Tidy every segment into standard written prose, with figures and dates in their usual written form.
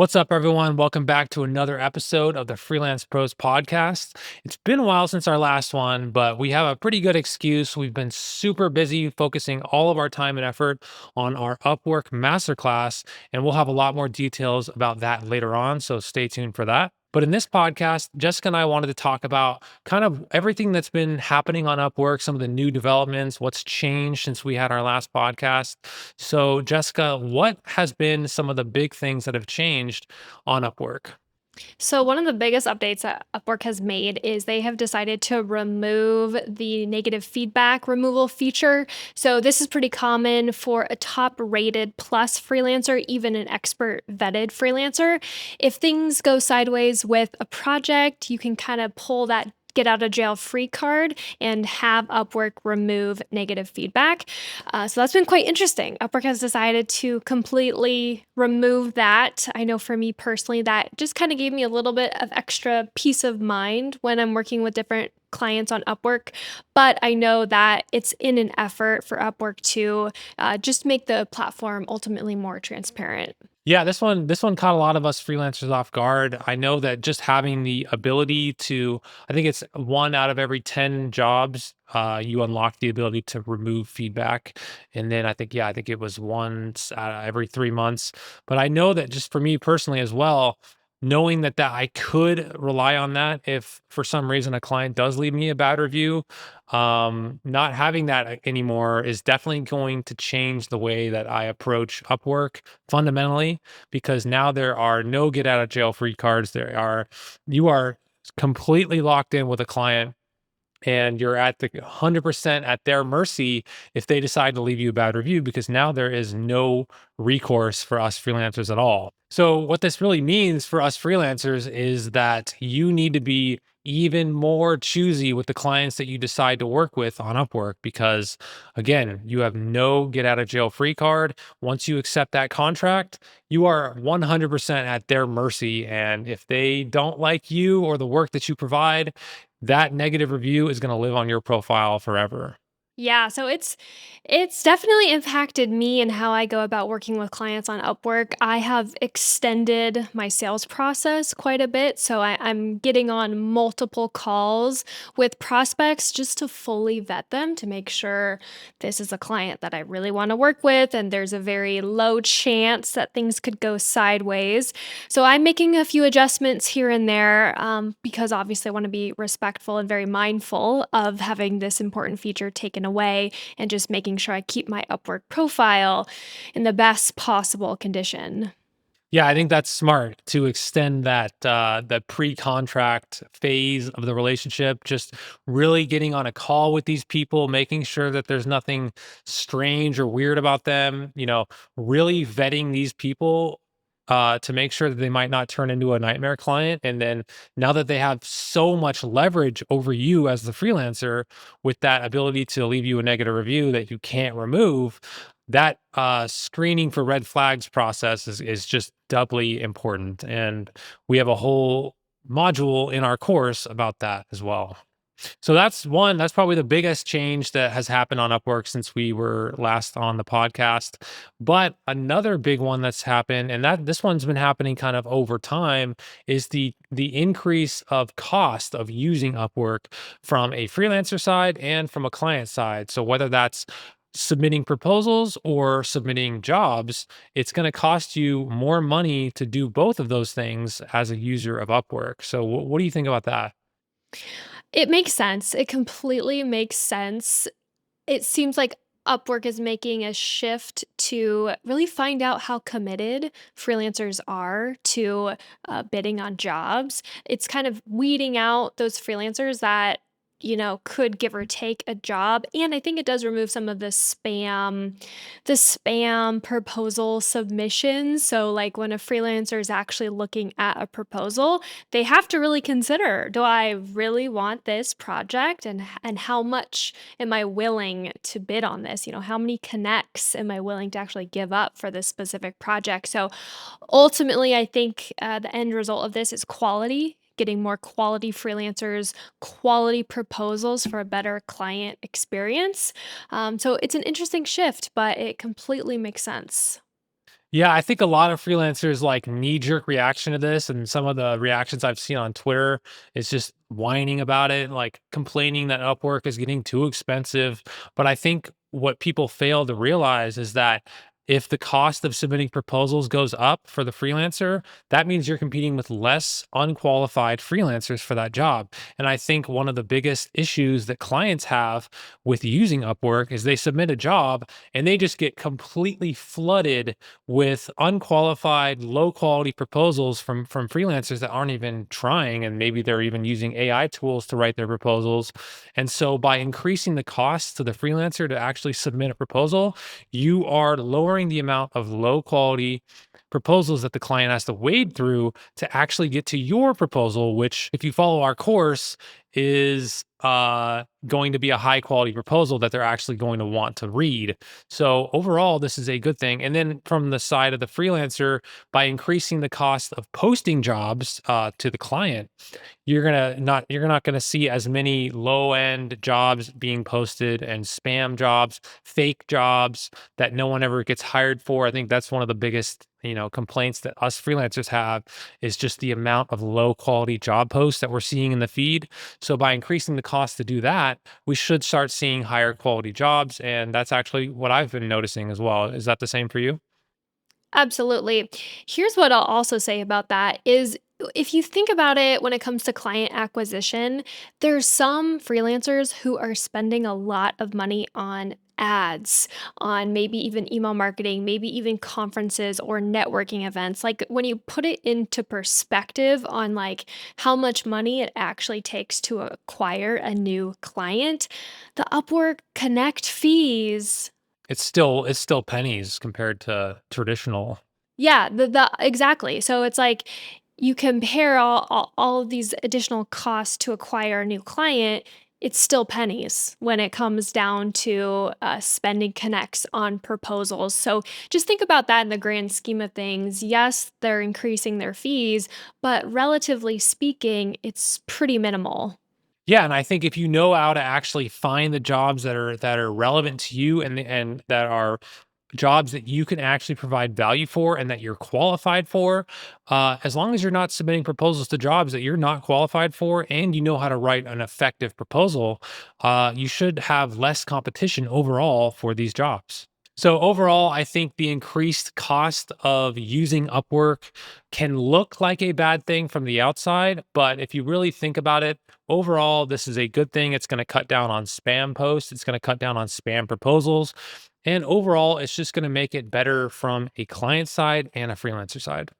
What's up, everyone? Welcome back to another episode of the Freelance Pros podcast. It's been a while since our last one, but we have a pretty good excuse. We've been super busy focusing all of our time and effort on our Upwork Masterclass, and we'll have a lot more details about that later on. So stay tuned for that. But in this podcast, Jessica and I wanted to talk about kind of everything that's been happening on Upwork, some of the new developments, what's changed since we had our last podcast. So, Jessica, what has been some of the big things that have changed on Upwork? So one of the biggest updates that Upwork has made is they have decided to remove the negative feedback removal feature. So this is pretty common for a top rated plus freelancer, even an expert vetted freelancer. If things go sideways with a project, you can kind of pull that get out of jail free card and have Upwork remove negative feedback. So that's been quite interesting. Upwork has decided to completely remove that. I know for me personally, that just kind of gave me a little bit of extra peace of mind when I'm working with different clients on Upwork. But I know that it's in an effort for Upwork to just make the platform ultimately more transparent. Yeah, this one caught a lot of us freelancers off guard. I know that just having the ability to, I think it's one out of every 10 jobs, you unlock the ability to remove feedback. And then I think it was once out of every 3 months. But I know that just for me personally as well, knowing that I could rely on that if for some reason a client does leave me a bad review, not having that anymore is definitely going to change the way that I approach Upwork fundamentally, because now there are no get out of jail free cards. You are completely locked in with a client, and you're at the 100% at their mercy if they decide to leave you a bad review, because now there is no recourse for us freelancers at all. So what this really means for us freelancers is that you need to be even more choosy with the clients that you decide to work with on Upwork, because again, you have no get out of jail free card. Once you accept that contract, you are 100% at their mercy, and if they don't like you or the work that you provide, that negative review is gonna live on your profile forever. Yeah, so it's definitely impacted me and how I go about working with clients on Upwork. I have extended my sales process quite a bit, so I'm getting on multiple calls with prospects just to fully vet them to make sure this is a client that I really want to work with, and there's a very low chance that things could go sideways. So I'm making a few adjustments here and there because obviously I want to be respectful and very mindful of having this important feature taken away and just making sure I keep my Upwork profile in the best possible condition. Yeah, I think that's smart to extend that pre-contract phase of the relationship, just really getting on a call with these people, making sure that there's nothing strange or weird about them, really vetting these people to make sure that they might not turn into a nightmare client. And then now that they have so much leverage over you as the freelancer, with that ability to leave you a negative review that you can't remove, that screening for red flags process is just doubly important. And we have a whole module in our course about that as well. So that's probably the biggest change that has happened on Upwork since we were last on the podcast. But another big one that's happened, and that this one's been happening kind of over time, is the increase of cost of using Upwork from a freelancer side and from a client side. So whether that's submitting proposals or submitting jobs, it's going to cost you more money to do both of those things as a user of Upwork. So what do you think about that? It makes sense. It completely makes sense. It seems like Upwork is making a shift to really find out how committed freelancers are to bidding on jobs. It's kind of weeding out those freelancers that could give or take a job, and I think it does remove some of the spam proposal submissions. So like when a freelancer is actually looking at a proposal, they have to really consider, do I really want this project, and how much am I willing to bid on this? How many connects am I willing to actually give up for this specific project? So ultimately, I think the end result of this is quality, getting more quality freelancers, quality proposals for a better client experience. So it's an interesting shift, but it completely makes sense. Yeah, I think a lot of freelancers like knee jerk reaction to this, and some of the reactions I've seen on Twitter is just whining about it, like complaining that Upwork is getting too expensive. But I think what people fail to realize is that if the cost of submitting proposals goes up for the freelancer, that means you're competing with less unqualified freelancers for that job. And I think one of the biggest issues that clients have with using Upwork is they submit a job and they just get completely flooded with unqualified, low quality proposals from freelancers that aren't even trying, and maybe they're even using AI tools to write their proposals. And so by increasing the cost to the freelancer to actually submit a proposal, you are lowering the amount of low quality proposals that the client has to wade through to actually get to your proposal, which if you follow our course is going to be a high quality proposal that they're actually going to want to read. So overall, this is a good thing. And then from the side of the freelancer, by increasing the cost of posting jobs to the client, you're not gonna see as many low end jobs being posted and spam jobs, fake jobs that no one ever gets hired for. I think that's one of the biggest, complaints that us freelancers have is just the amount of low quality job posts that we're seeing in the feed. So by increasing the cost to do that, we should start seeing higher quality jobs. And that's actually what I've been noticing as well. Is that the same for you? Absolutely. Here's what I'll also say about that is if you think about it when it comes to client acquisition, there's some freelancers who are spending a lot of money on ads, on maybe even email marketing, maybe even conferences or networking events. Like when you put it into perspective on like how much money it actually takes to acquire a new client, the Upwork Connect fees. It's still pennies compared to traditional. Yeah, the exactly. So it's like you compare all of these additional costs to acquire a new client, it's still pennies when it comes down to spending connects on proposals. So just think about that in the grand scheme of things. Yes, they're increasing their fees, but relatively speaking, it's pretty minimal. Yeah, and I think if you know how to actually find the jobs that are relevant to you and that are jobs that you can actually provide value for and that you're qualified for, as long as you're not submitting proposals to jobs that you're not qualified for and you know how to write an effective proposal, you should have less competition overall for these jobs. So overall, I think the increased cost of using Upwork can look like a bad thing from the outside, but if you really think about it, overall, this is a good thing. It's going to cut down on spam posts, it's going to cut down on spam proposals, and overall, it's just going to make it better from a client side and a freelancer side.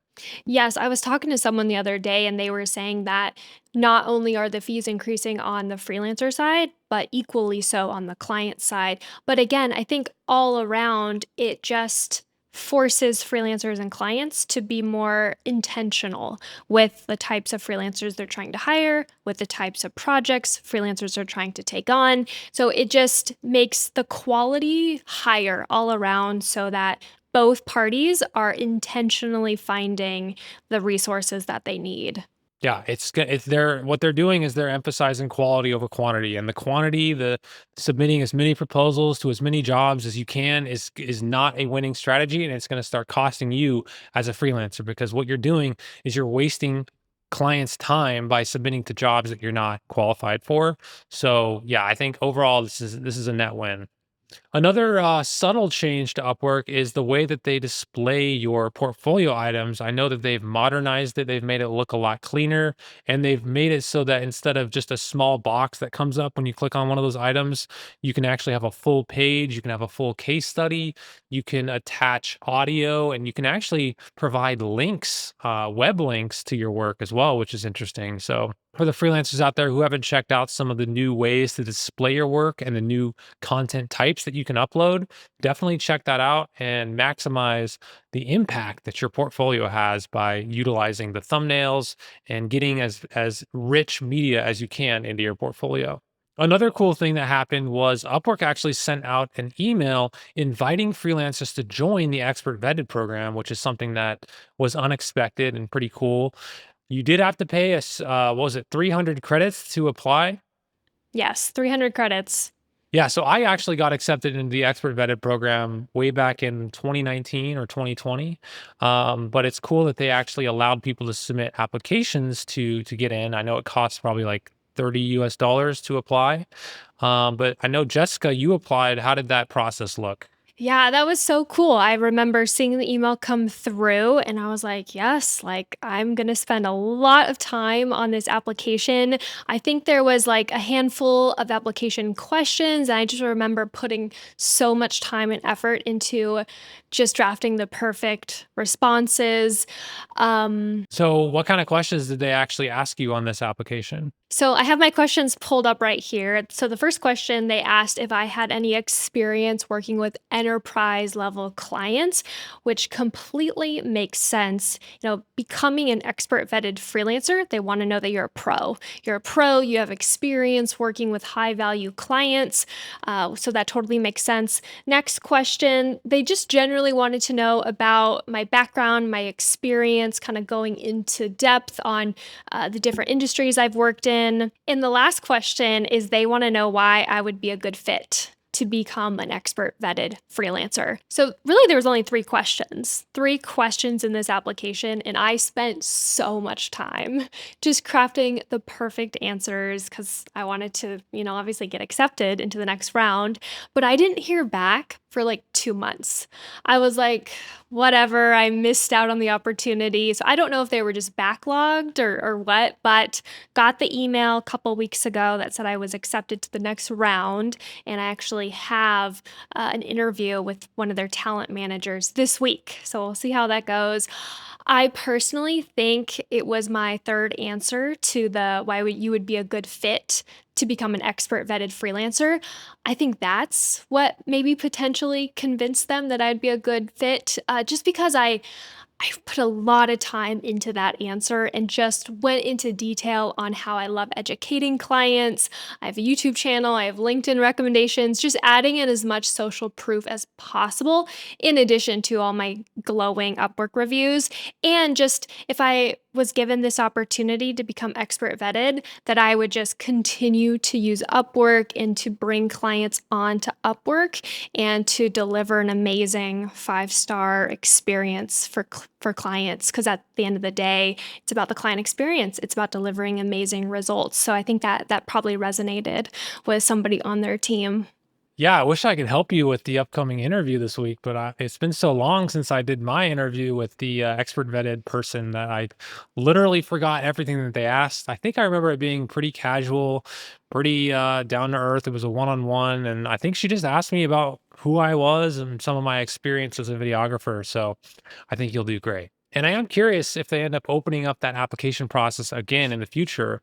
Yes, I was talking to someone the other day and they were saying that not only are the fees increasing on the freelancer side, but equally so on the client side. But again, I think all around it just forces freelancers and clients to be more intentional with the types of freelancers they're trying to hire, with the types of projects freelancers are trying to take on. So it just makes the quality higher all around so that both parties are intentionally finding the resources that they need. Yeah, it's they're what they're doing is they're emphasizing quality over quantity, and the quantity, the submitting as many proposals to as many jobs as you can is not a winning strategy, and it's going to start costing you as a freelancer because what you're doing is you're wasting clients' time by submitting to jobs that you're not qualified for. So yeah, I think overall this is a net win. Another subtle change to Upwork is the way that they display your portfolio items. I know that they've modernized it, they've made it look a lot cleaner, and they've made it so that instead of just a small box that comes up when you click on one of those items, you can actually have a full page, you can have a full case study, you can attach audio, and you can actually provide links, web links to your work as well, which is interesting. So, for the freelancers out there who haven't checked out some of the new ways to display your work and the new content types that you can upload, definitely check that out and maximize the impact that your portfolio has by utilizing the thumbnails and getting as rich media as you can into your portfolio. Another cool thing that happened was Upwork actually sent out an email inviting freelancers to join the expert vetted program, which is something that was unexpected and pretty cool. You did have to pay us, what was it, 300 credits to apply? Yes, 300 credits. Yeah, so I actually got accepted into the expert vetted program way back in 2019 or 2020. But it's cool that they actually allowed people to submit applications to get in. I know it costs probably like 30 US dollars to apply. But I know Jessica, you applied. How did that process look? Yeah, that was so cool. I remember seeing the email come through and I was like, yes, like I'm going to spend a lot of time on this application. I think there was like a handful of application questions. And I just remember putting so much time and effort into just drafting the perfect responses. Um, So what kind of questions did they actually ask you on this application? So I have my questions pulled up right here. So the first question, they asked if I had any experience working with enterprise level clients, which completely makes sense. Becoming an expert vetted freelancer, they want to know that you're a pro. You're a pro, you have experience working with high value clients. So that totally makes sense. Next question, they just generally wanted to know about my background, my experience, kind of going into depth on the different industries I've worked in. And the last question is they want to know why I would be a good fit to become an expert vetted freelancer. So, really, there was only three questions in this application, and I spent so much time just crafting the perfect answers because I wanted to, obviously get accepted into the next round. But I didn't hear back for like 2 months. I was like, whatever, I missed out on the opportunity. So I don't know if they were just backlogged or what, but got the email a couple weeks ago that said I was accepted to the next round. And I actually have an interview with one of their talent managers this week. So we'll see how that goes. I personally think it was my third answer to the you would be a good fit to become an expert vetted freelancer. I think that's what maybe potentially convinced them that I'd be a good fit, just because I put a lot of time into that answer and just went into detail on how I love educating clients. I have a YouTube channel, I have LinkedIn recommendations, just adding in as much social proof as possible, in addition to all my glowing Upwork reviews. And just if I was given this opportunity to become expert vetted, that I would just continue to use Upwork and to bring clients onto Upwork and to deliver an amazing 5-star experience for clients, because at the end of the day, it's about the client experience. It's about delivering amazing results. So I think that probably resonated with somebody on their team. Yeah, I wish I could help you with the upcoming interview this week, but it's been so long since I did my interview with the expert vetted person that I literally forgot everything that they asked. I think I remember it being pretty casual, pretty down to earth. It was a one on one, and I think she just asked me about who I was and some of my experience as a videographer. So I think you'll do great. And I am curious if they end up opening up that application process again in the future,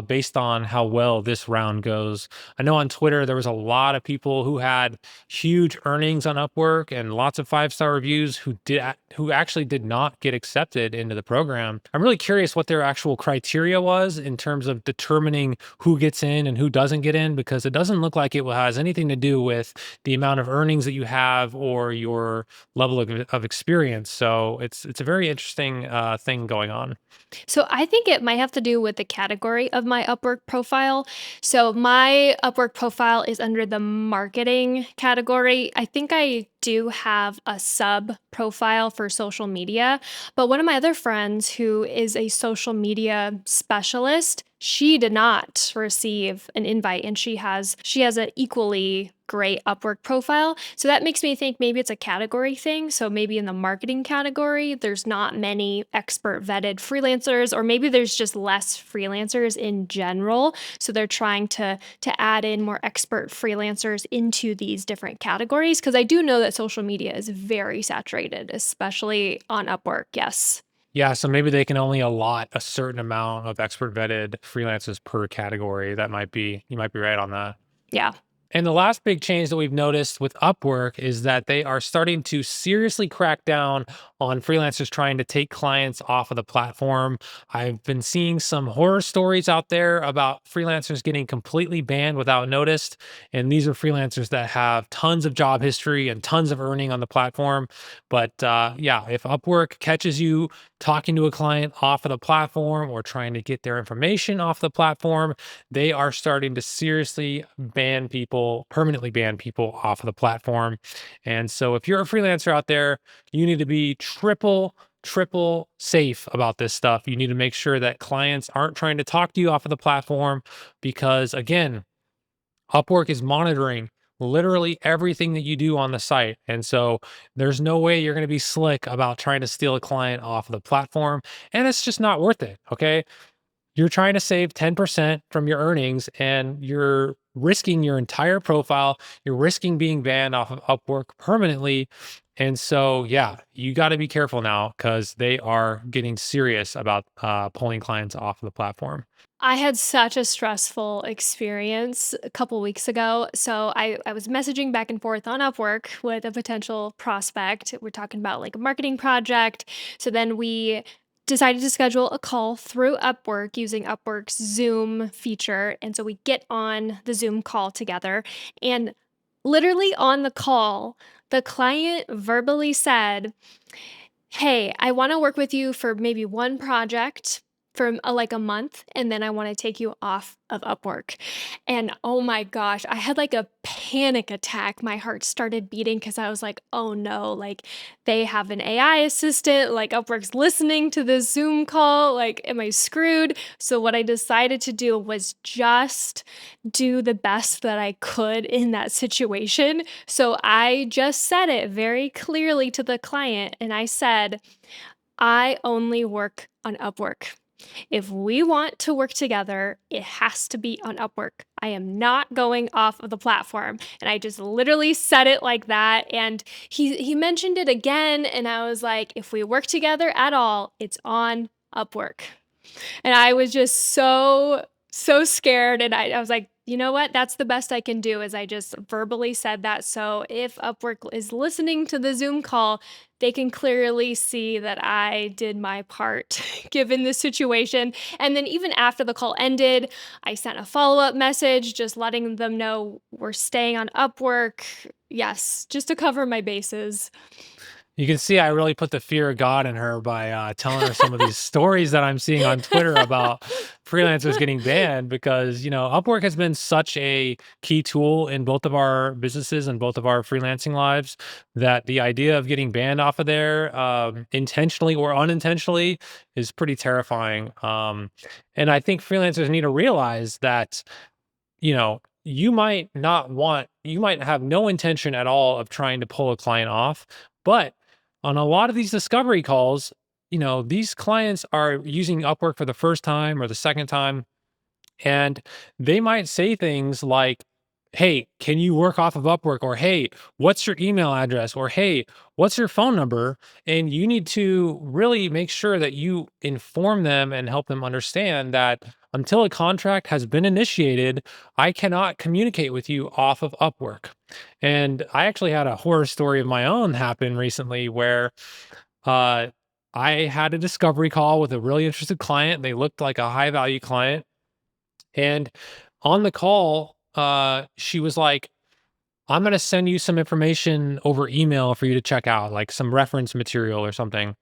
based on how well this round goes. I know on Twitter there was a lot of people who had huge earnings on Upwork and lots of 5-star reviews who actually did not get accepted into the program. I'm really curious what their actual criteria was in terms of determining who gets in and who doesn't get in, because it doesn't look like it has anything to do with the amount of earnings that you have or your level of experience. So it's a very interesting thing going on. So I think it might have to do with the category of my Upwork profile. So my Upwork profile is under the marketing category. I think I do have a sub profile for social media, but one of my other friends who is a social media specialist, she did not receive an invite, and she has an equally great Upwork profile. So that makes me think maybe it's a category thing. So maybe in the marketing category, there's not many expert vetted freelancers, or maybe there's just less freelancers in general. So they're trying to add in more expert freelancers into these different categories. Because I do know that social media is very saturated, especially on Upwork. Yes. Yeah, so maybe they can only allot a certain amount of expert vetted freelancers per category. You might be right on that. Yeah. And the last big change that we've noticed with Upwork is that they are starting to seriously crack down on freelancers trying to take clients off of the platform. I've been seeing some horror stories out there about freelancers getting completely banned without notice. And these are freelancers that have tons of job history and tons of earning on the platform. But yeah, if Upwork catches you talking to a client off of the platform or trying to get their information off the platform, they are starting to seriously permanently ban people off of the platform. And so if you're a freelancer out there, you need to be triple safe about this stuff. You need to make sure that clients aren't trying to talk to you off of the platform because, again, Upwork is monitoring literally everything that you do on the site. And so there's no way you're going to be slick about trying to steal a client off of the platform. And it's just not worth it. Okay. You're trying to save 10% from your earnings and you're risking your entire profile. You're risking being banned off of Upwork permanently. And so, yeah, you got to be careful now because they are getting serious about pulling clients off of the platform. I had such a stressful experience a couple weeks ago. So I was messaging back and forth on Upwork with a potential prospect. We're talking about like a marketing project. So then we decided to schedule a call through Upwork using Upwork's Zoom feature. And so we get on the Zoom call together. And literally on the call, the client verbally said, "Hey, I want to work with you for maybe one project for like a month, and then I want to take you off of Upwork." And oh my gosh, I had like a panic attack. My heart started beating because I was like, oh no, like they have an AI assistant, like Upwork's listening to this Zoom call. Like, am I screwed? So, what I decided to do was just do the best that I could in that situation. So, I just said it very clearly to the client, and I said, I only work on Upwork. If we want to work together, it has to be on Upwork. I am not going off of the platform. And I just literally said it like that. And he mentioned it again. And I was like, if we work together at all, it's on Upwork. And I was just so scared. And I was like, you know what? That's the best I can do is I just verbally said that. So if Upwork is listening to the Zoom call, they can clearly see that I did my part given the situation. And then even after the call ended, I sent a follow-up message just letting them know we're staying on Upwork. Yes, just to cover my bases. You can see I really put the fear of God in her by telling her some of these stories that I'm seeing on Twitter about freelancers getting banned because, Upwork has been such a key tool in both of our businesses and both of our freelancing lives that the idea of getting banned off of there intentionally or unintentionally is pretty terrifying. And I think freelancers need to realize that you might have no intention at all of trying to pull a client off, but on a lot of these discovery calls, these clients are using Upwork for the first time or the second time. And they might say things like, "Hey, can you work off of Upwork?" Or, "Hey, what's your email address?" Or, "Hey, what's your phone number?" And you need to really make sure that you inform them and help them understand that until a contract has been initiated, I cannot communicate with you off of Upwork. And I actually had a horror story of my own happen recently where uh, I had a discovery call with a really interested client. They looked like a high value client and on the call, she was like, "I'm gonna send you some information over email for you to check out, like some reference material or something."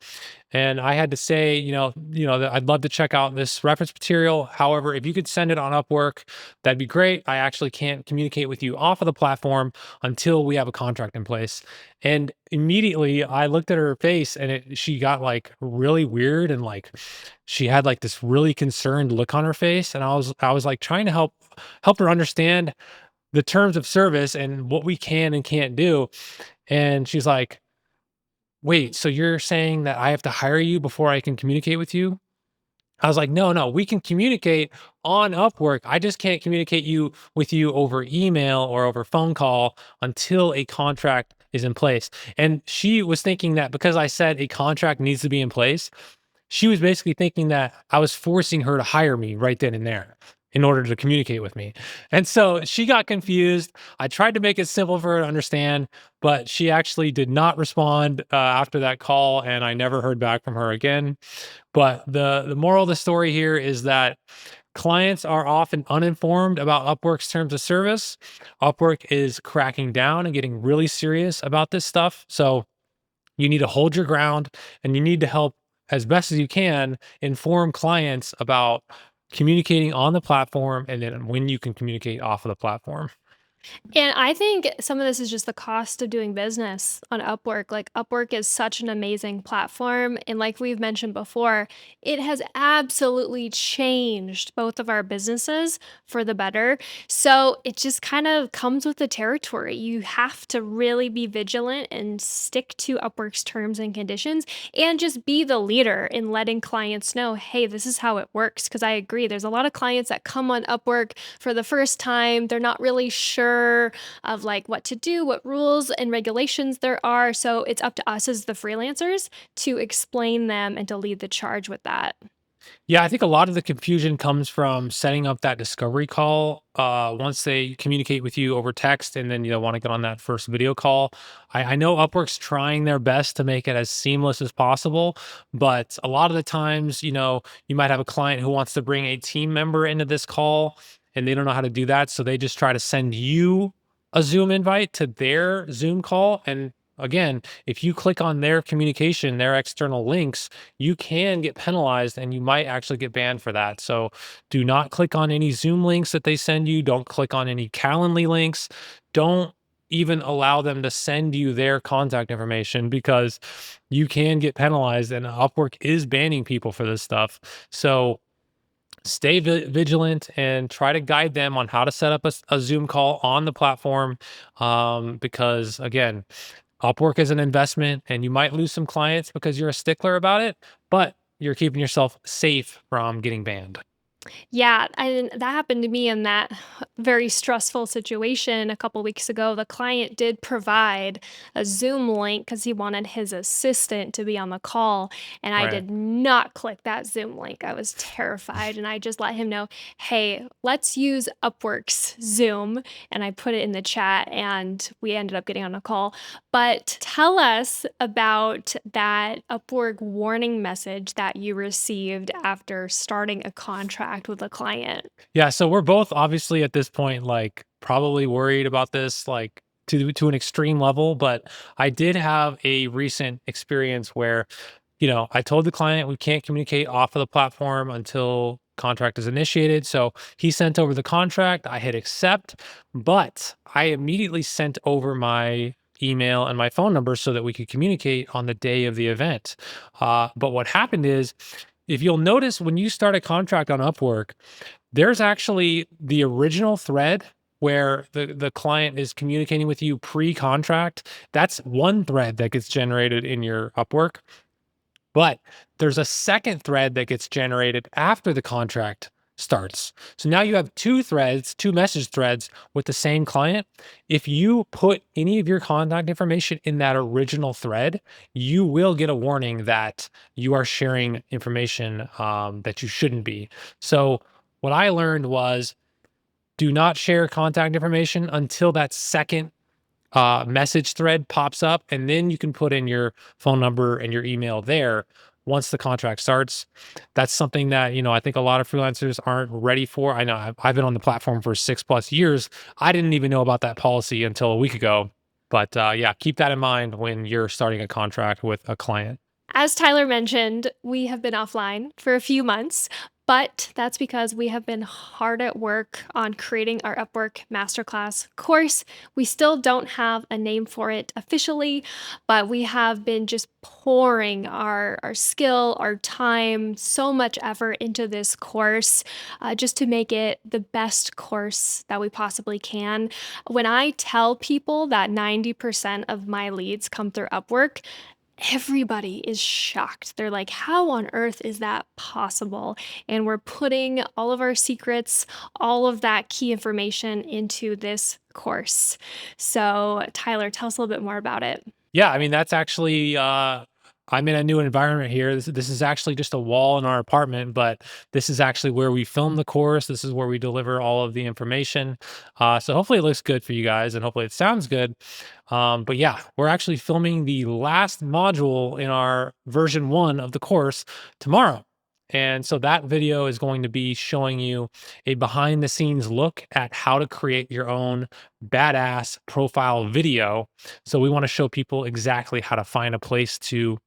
And I had to say, that I'd love to check out this reference material. However, if you could send it on Upwork, that'd be great. I actually can't communicate with you off of the platform until we have a contract in place. And immediately I looked at her face and she got like really weird and like she had like this really concerned look on her face. And I was like trying to help her understand the terms of service and what we can and can't do. And she's like, "Wait, so you're saying that I have to hire you before I can communicate with you?" I was like, "No, no, we can communicate on Upwork. I just can't communicate with you over email or over phone call until a contract is in place." And she was thinking that because I said a contract needs to be in place, she was basically thinking that I was forcing her to hire me right then and there in order to communicate with me. And so she got confused. I tried to make it simple for her to understand, but she actually did not respond after that call, and I never heard back from her again. But the moral of the story here is that clients are often uninformed about Upwork's terms of service. Upwork is cracking down and getting really serious about this stuff. So you need to hold your ground and you need to help as best as you can, inform clients about communicating on the platform and then when you can communicate off of the platform. And I think some of this is just the cost of doing business on Upwork. Like, Upwork is such an amazing platform. And like we've mentioned before, it has absolutely changed both of our businesses for the better. So it just kind of comes with the territory. You have to really be vigilant and stick to Upwork's terms and conditions and just be the leader in letting clients know, hey, this is how it works. Because I agree, there's a lot of clients that come on Upwork for the first time. They're not really sure of like what to do, what rules and regulations there are. So it's up to us as the freelancers to explain them and to lead the charge with that. Yeah, I think a lot of the confusion comes from setting up that discovery call. Once they communicate with you over text, and then want to get on that first video call. I know Upwork's trying their best to make it as seamless as possible, but a lot of the times, you might have a client who wants to bring a team member into this call, and they don't know how to do that, so they just try to send you a Zoom invite to their Zoom call. And again, if you click on their communication, their external links, you can get penalized and you might actually get banned for that. So do not click on any Zoom links that they send you. Don't click on any Calendly links. Don't even allow them to send you their contact information, because you can get penalized, and Upwork is banning people for this stuff. So stay vigilant and try to guide them on how to set up a Zoom call on the platform. Because again, Upwork is an investment, and you might lose some clients because you're a stickler about it, but you're keeping yourself safe from getting banned. Yeah, and that happened to me in that very stressful situation a couple weeks ago. The client did provide a Zoom link because he wanted his assistant to be on the call, and I Right. did not click that Zoom link. I was terrified, and I just let him know, "Hey, let's use Upwork's Zoom," and I put it in the chat, and we ended up getting on a call. But tell us about that Upwork warning message that you received after starting a contract with a client. Yeah, so we're both obviously at this point like probably worried about this, like to an extreme level, but I did have a recent experience where I told the client we can't communicate off of the platform until contract is initiated. So he sent over the contract. I hit accept, but I immediately sent over my email and my phone number so that we could communicate on the day of the event. But what happened is, if you'll notice, when you start a contract on Upwork, there's actually the original thread where the client is communicating with you pre-contract. That's one thread that gets generated in your Upwork, but there's a second thread that gets generated after the contract starts. So now you have two threads, two message threads with the same client. If you put any of your contact information in that original thread, you will get a warning that you are sharing information that you shouldn't be. So what I learned was, do not share contact information until that second message thread pops up, and then you can put in your phone number and your email there once the contract starts. That's something that I think a lot of freelancers aren't ready for. I know I've been on the platform for 6+ years. I didn't even know about that policy until a week ago. But yeah, keep that in mind when you're starting a contract with a client. As Tyler mentioned, we have been offline for a few months, but that's because we have been hard at work on creating our Upwork Masterclass course. We still don't have a name for it officially, but we have been just pouring our skill, our time, so much effort into this course just to make it the best course that we possibly can. When I tell people that 90% of my leads come through Upwork, everybody is shocked. They're like, "How on earth is that possible?" And we're putting all of our secrets, all of that key information into this course. So, Tyler, tell us a little bit more about it. Yeah, I mean, that's actually I'm in a new environment here. This is actually just a wall in our apartment, but this is actually where we film the course. This is where we deliver all of the information. So hopefully it looks good for you guys, and hopefully it sounds good. But yeah, we're actually filming the last module in our version 1 of the course tomorrow. And so that video is going to be showing you a behind the scenes look at how to create your own badass profile video. So we want to show people exactly how to find a place to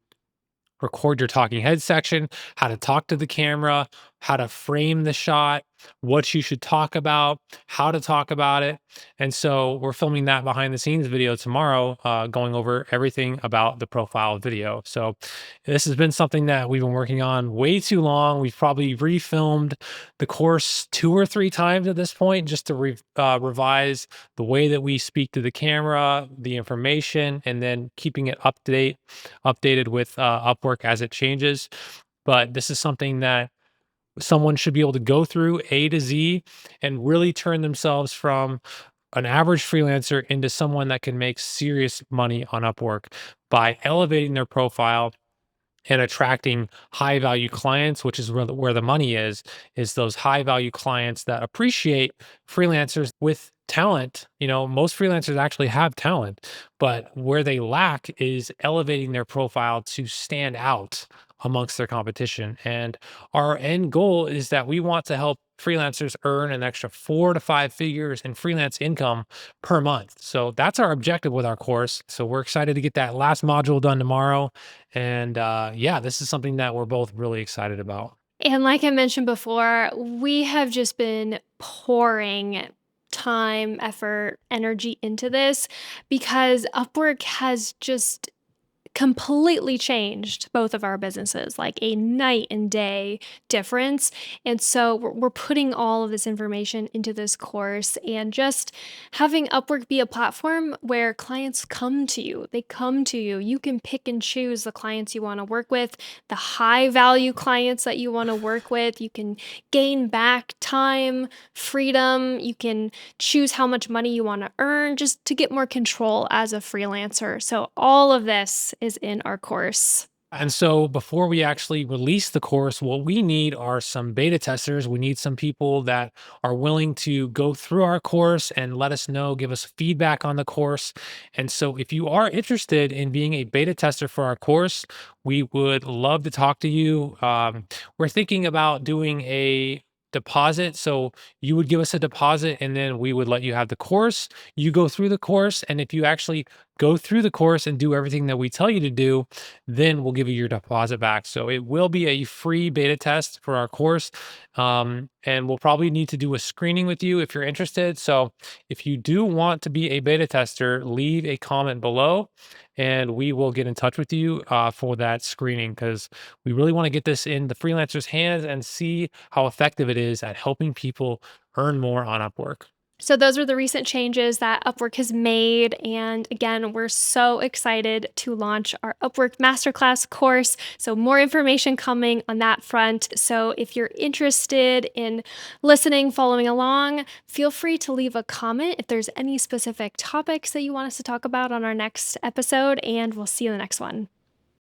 record your talking head section, how to talk to the camera, how to frame the shot, what you should talk about, how to talk about it. And so we're filming that behind the scenes video tomorrow, going over everything about the profile video. So this has been something that we've been working on way too long. We've probably refilmed the course 2 or 3 times at this point just to revise the way that we speak to the camera, the information, and then keeping it updated with Upwork as it changes. But this is something that someone should be able to go through A to Z and really turn themselves from an average freelancer into someone that can make serious money on Upwork by elevating their profile and attracting high value clients, which is where the money is those high value clients that appreciate freelancers with talent. You know, most freelancers actually have talent, but where they lack is elevating their profile to stand out amongst their competition. And our end goal is that we want to help freelancers earn an extra 4 to 5 figures in freelance income per month. So that's our objective with our course. So we're excited to get that last module done tomorrow, and yeah, this is something that we're both really excited about. And like I mentioned before, we have just been pouring time, effort, energy into this because Upwork has just completely changed both of our businesses, like a night and day difference. And so we're putting all of this information into this course and just having Upwork be a platform where clients come to you. They come to you. You can pick and choose the clients you want to work with, the high value clients that you want to work with. You can gain back time, freedom. You can choose how much money you want to earn just to get more control as a freelancer. So all of this is in our course. And so before we actually release the course, what we need are some beta testers. We need some people that are willing to go through our course and let us know, give us feedback on the course. And so if you are interested in being a beta tester for our course, we would love to talk to you. We're thinking about doing a deposit. So you would give us a deposit and then we would let you have the course. You go through the course. And if you actually go through the course and do everything that we tell you to do, then we'll give you your deposit back. So it will be a free beta test for our course. And we'll probably need to do a screening with you if you're interested. So if you do want to be a beta tester, leave a comment below and we will get in touch with you for that screening because we really want to get this in the freelancer's hands and see how effective it is at helping people earn more on Upwork. So, those are the recent changes that Upwork has made. And again, we're so excited to launch our Upwork Masterclass course. So, more information coming on that front. So, if you're interested in listening, following along, feel free to leave a comment if there's any specific topics that you want us to talk about on our next episode. And we'll see you in the next one.